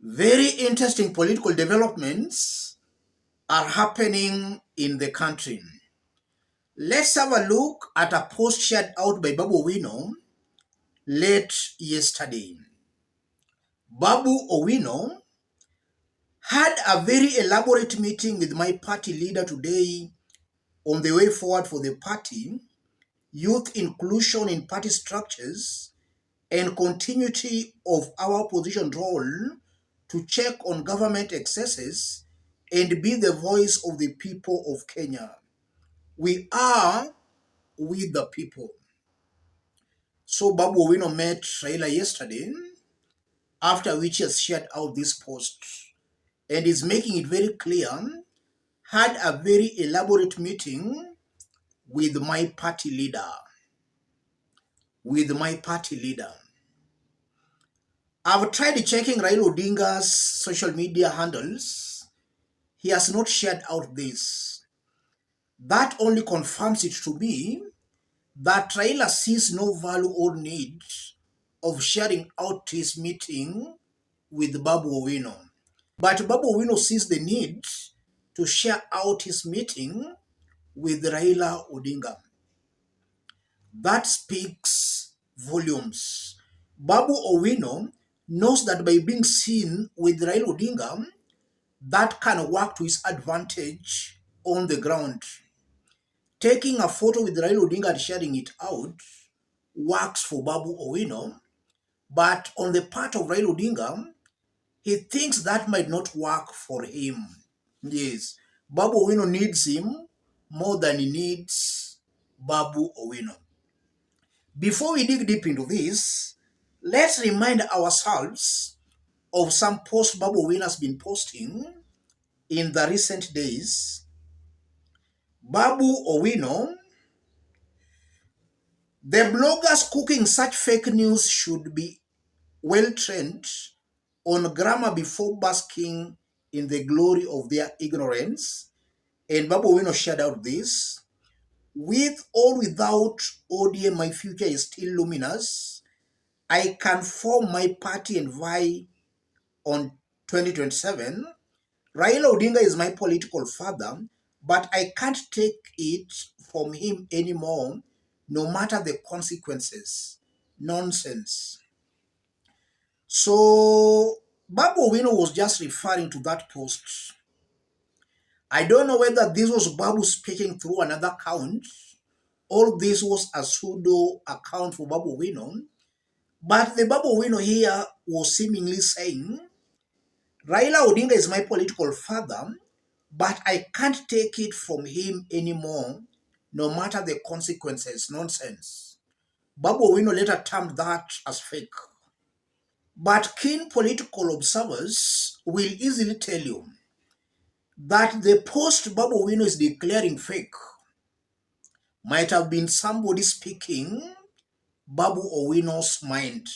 Very interesting political developments are happening in the country. Let's have a look at a post shared out by Babu Owino late yesterday. Babu Owino had a very elaborate meeting with my party leader today on the way forward for the party, youth inclusion in party structures, and continuity of our opposition role to check on government excesses and be the voice of the people of Kenya. We are with the people. So Babu Owino met Raila yesterday, after which he has shared out this post and is making it very clear, had a very elaborate meeting with my party leader. I've tried checking Raila Odinga's social media handles. He has not shared out this. That only confirms it to me that Raila sees no value or need of sharing out his meeting with Babu Owino. But Babu Owino sees the need to share out his meeting with Raila Odinga. That speaks volumes. Babu Owino knows that by being seen with Raila Odinga, that can work to his advantage on the ground. Taking a photo with Raila Odinga and sharing it out works for Babu Owino, but on the part of Raila Odinga, he thinks that might not work for him. Yes, Babu Owino needs him more than he needs Babu Owino. Before we dig deep into this, let's remind ourselves of some posts Babu Owino has been posting in the recent days. Babu Owino, the bloggers cooking such fake news should be well trained on grammar before basking in the glory of their ignorance. And Babu Owino shared out this. With or without ODM, my future is still luminous. I can form my party and vie on 2027. Raila Odinga is my political father, but I can't take it from him anymore, no matter the consequences. Nonsense. So Babu Owino was just referring to that post. I don't know whether this was Babu speaking through another account or this was a pseudo account for Babu Owino. But the Babu Owino here was seemingly saying, Raila Odinga is my political father, but I can't take it from him anymore, no matter the consequences. Nonsense. Babu Owino later termed that as fake. But keen political observers will easily tell you that the post Babu Owino is declaring fake might have been somebody speaking Babu Owino's mind.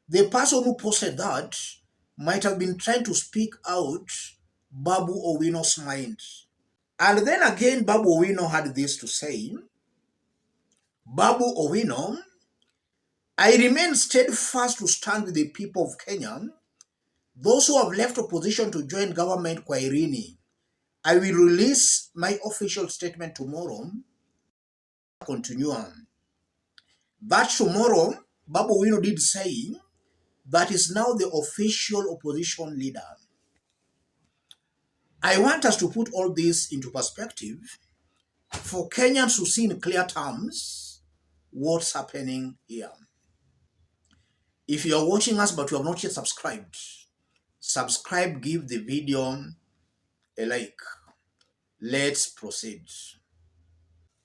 The person who posted that might have been trying to speak out Babu Owino's mind. And then again, Babu Owino had this to say. Babu Owino, I remain steadfast to stand with the people of Kenya, those who have left opposition to join government kwa Irini. I will release my official statement tomorrow. Continue on. That tomorrow, Babu Owino did say that is now the official opposition leader. I want us to put all this into perspective for Kenyans to see in clear terms what's happening here. If you are watching us but you have not yet subscribed, subscribe, give the video a like. Let's proceed.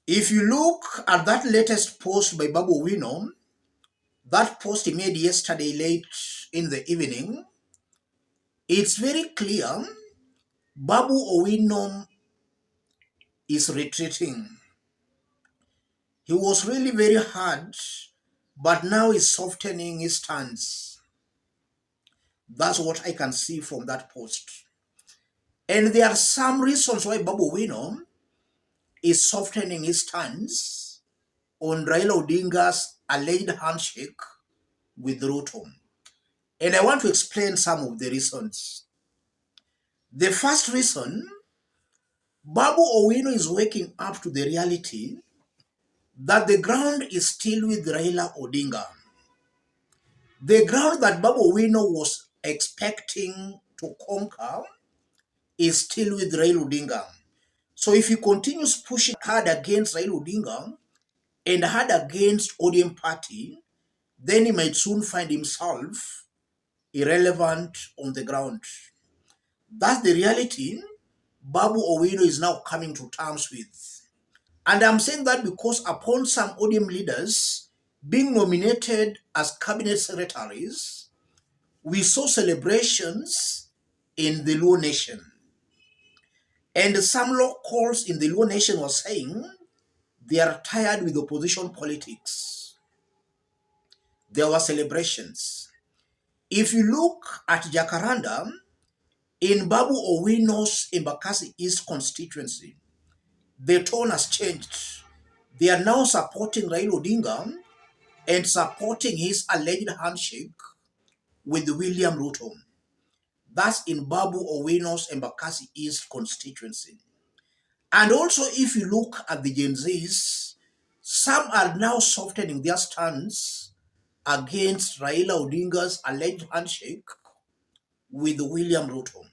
If you look at that latest post by Babu Owino, that post he made yesterday late in the evening, it's very clear Babu Owino is retreating. He was really very hard, but now he's softening his stance. That's what I can see from that post. And there are some reasons why Babu Owino is softening his stance on Raila Odinga's alleged handshake with Ruto. And I want to explain some of the reasons. The first reason, Babu Owino is waking up to the reality that the ground is still with Raila Odinga. The ground that Babu Owino was expecting to conquer is still with Raila Odinga. So if he continues pushing hard against Raila Odinga and hard against ODM party, then he might soon find himself irrelevant on the ground. That's the reality Babu Owino is now coming to terms with. And I'm saying that because upon some ODM leaders being nominated as cabinet secretaries, we saw celebrations in the Luo Nation. And some locals in the Luo Nation were saying they are tired with opposition politics. There were celebrations. If you look at Jacaranda, in Babu Owino's Embakasi East constituency, the tone has changed. They are now supporting Raila Odinga and supporting his alleged handshake with William Ruto. That's in Babu Owino's Embakasi East constituency. And also, if you look at the Gen Zs, some are now softening their stance against Raila Odinga's alleged handshake with William Ruto.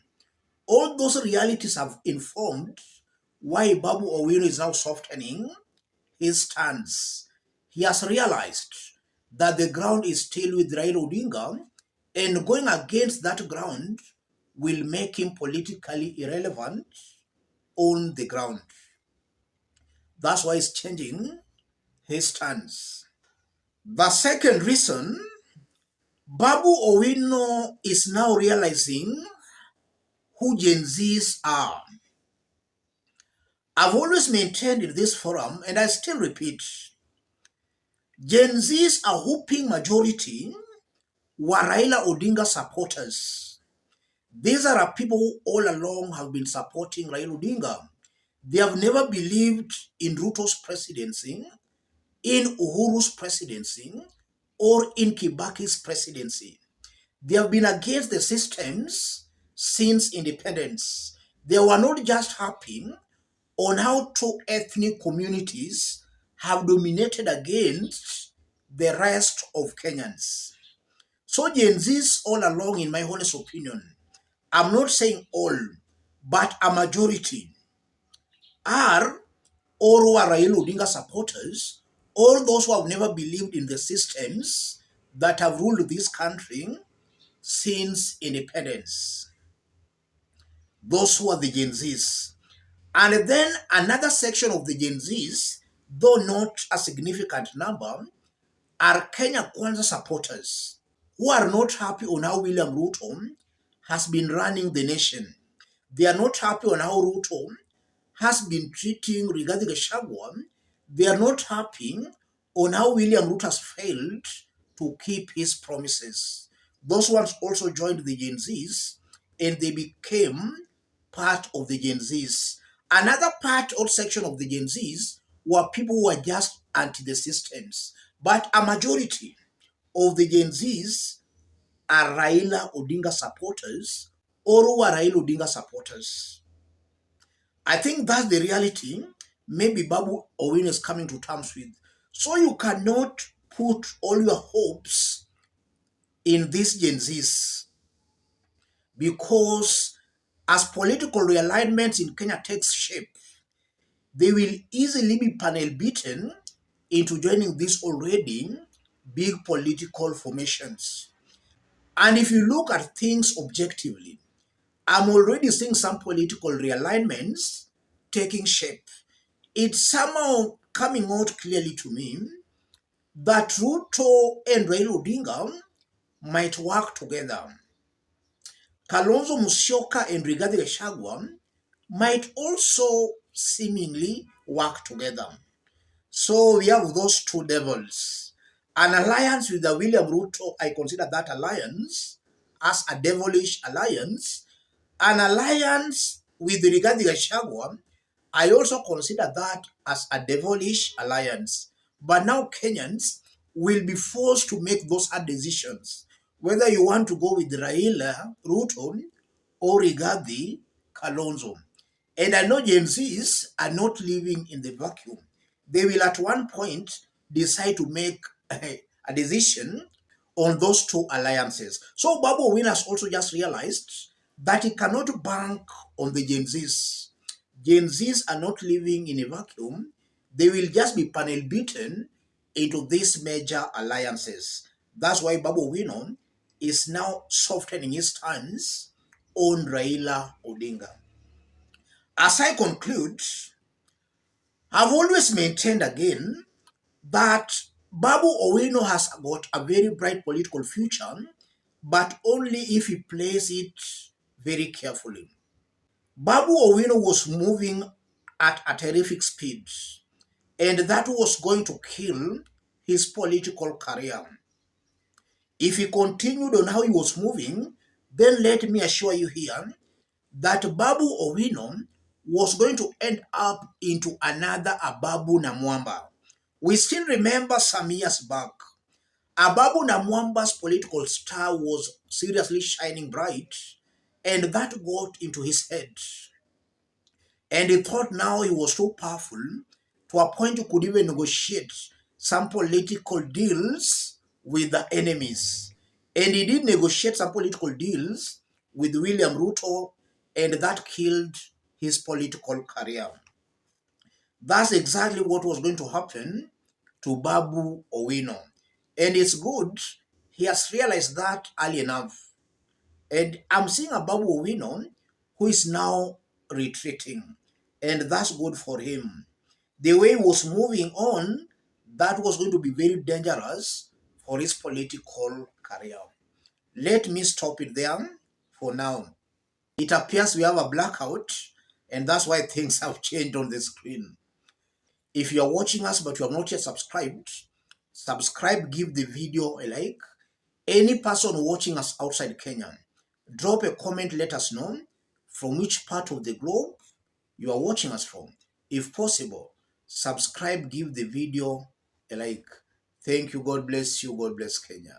All those realities have informed why Babu Owino is now softening his stance. He has realized that the ground is still with Raila Odinga, and going against that ground will make him politically irrelevant on the ground. That's why he's changing his stance. The second reason, Babu Owino is now realizing who Gen Zs are. I've always maintained in this forum, and I still repeat, Gen Zs are whooping majority were Raila Odinga supporters. These are people who all along have been supporting Raila Odinga. They have never believed in Ruto's presidency, in Uhuru's presidency, or in Kibaki's presidency. They have been against the systems since independence. They were not just happy on how two ethnic communities have dominated against the rest of Kenyans. So Gen Zs all along, in my honest opinion, I'm not saying all, but a majority are or who are Raila Odinga supporters, all those who have never believed in the systems that have ruled this country since independence. Those who are the Gen Zs. And then another section of the Gen Zs, though not a significant number, are Kenya Kwanza supporters who are not happy on how William Ruto has been running the nation. They are not happy on how Ruto has been treating Rigathi Gachagua. They are not happy on how William Ruto has failed to keep his promises. Those ones also joined the Gen Zs and they became part of the Gen Zs. Another part or section of the Gen Zs were people who were just anti the systems. But a majority of the Gen Zs are Raila Odinga supporters or who are Raila Odinga supporters. I think that's the reality maybe Babu Owino is coming to terms with. So you cannot put all your hopes in these Gen Zs because as political realignments in Kenya takes shape, they will easily be panel beaten into joining these already big political formations. And if you look at things objectively, I'm already seeing some political realignments taking shape. It's somehow coming out clearly to me that Ruto and Raila Odinga might work together. Kalonzo Musyoka and Rigathi Gachagua might also seemingly work together. So we have those two devils. An alliance with the William Ruto, I consider that alliance as a devilish alliance. An alliance with Rigathi Gachagua, I also consider that as a devilish alliance. But now Kenyans will be forced to make those hard decisions. whether you want to go with Raila, Ruto, or Rigathi, Kalonzo. And I know Gen Zs are not living in the vacuum. They will at one point decide to make a decision on those two alliances. So Babu Owino has also just realized that he cannot bank on the Gen Zs. Gen Zs are not living in a vacuum. They will just be panel beaten into these major alliances. That's why Babu Owino is now softening his stance on Raila Odinga. As I conclude, I've always maintained again that Babu Owino has got a very bright political future, but only if he plays it very carefully. Babu Owino was moving at a terrific speed, and that was going to kill his political career. If he continued on how he was moving, then let me assure you here that Babu Owino was going to end up into another Ababu Namwamba. We still remember some years back, Ababu Namwamba's political star was seriously shining bright, and that got into his head. And he thought now he was so powerful to a point he could even negotiate some political deals with the enemies. And he did negotiate some political deals with William Ruto, and that killed his political career. That's exactly what was going to happen to Babu Owino. And it's good he has realized that early enough. And I'm seeing a Babu Owino who is now retreating. And that's good for him. The way he was moving on, that was going to be very dangerous for his political career. Let me stop it there for now. It appears we have a blackout, and that's why things have changed on the screen. If you are watching us but you have not yet subscribed, subscribe, give the video a like. Any person watching us outside Kenya, drop a comment, let us know from which part of the globe you are watching us from. If possible, subscribe, give the video a like. Thank you. God bless you. God bless Kenya.